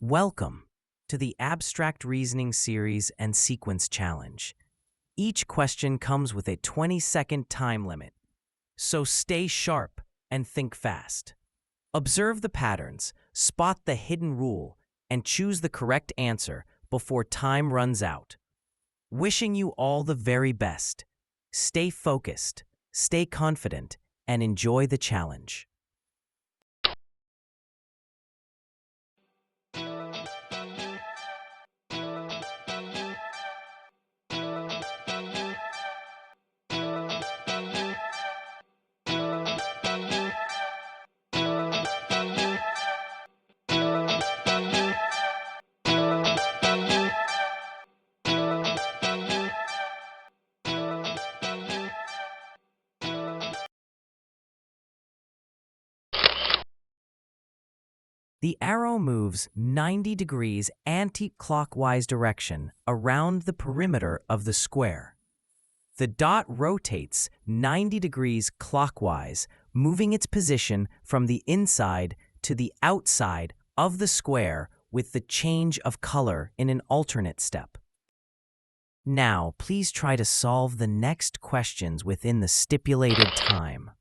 Welcome to the Abstract Reasoning Series and Sequence Challenge. Each question comes with a 20-second time limit, so stay sharp and think fast. Observe the patterns, spot the hidden rule, and choose the correct answer before time runs out. Wishing you all the very best. Stay focused, stay confident, and enjoy the challenge. The arrow moves 90 degrees anti-clockwise direction around the perimeter of the square. The dot rotates 90 degrees clockwise, moving its position from the inside to the outside of the square with the change of color in an alternate step. Now, please try to solve the next questions within the stipulated time.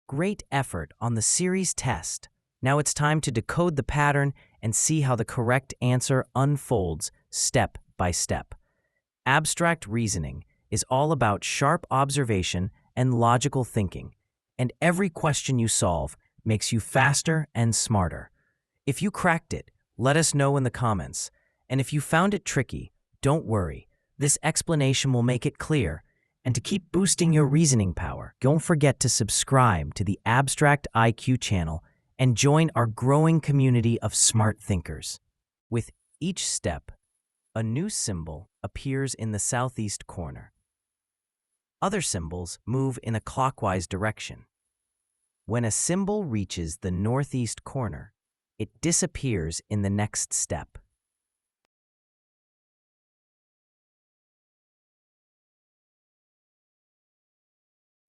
Great effort on the series test. Now it's time to decode the pattern and see how the correct answer unfolds step by step. Abstract reasoning is all about sharp observation and logical thinking, and every question you solve makes you faster and smarter. If you cracked it, let us know in the comments. And if you found it tricky, don't worry. This explanation will make it clear. And to keep boosting your reasoning power, don't forget to subscribe to the Abstract IQ channel and join our growing community of smart thinkers. With each step, a new symbol appears in the southeast corner. Other symbols move in a clockwise direction. When a symbol reaches the northeast corner, it disappears in the next step.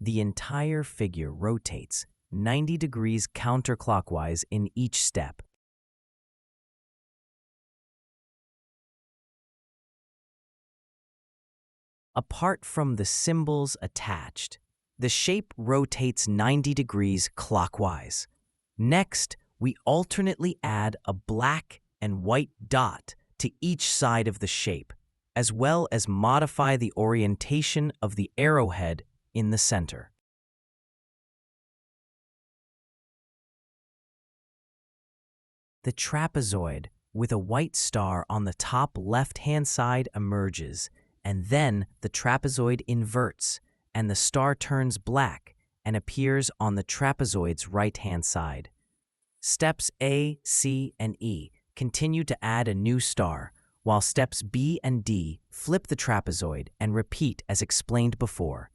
The entire figure rotates 90 degrees counterclockwise in each step. Apart from the symbols attached, the shape rotates 90 degrees clockwise. Next, we alternately add a black and white dot to each side of the shape, as well as modify the orientation of the arrowhead in the center. The trapezoid with a white star on the top left-hand side emerges, and then the trapezoid inverts, and the star turns black and appears on the trapezoid's right-hand side. Steps A, C, and E continue to add a new star, while steps B and D flip the trapezoid and repeat as explained before.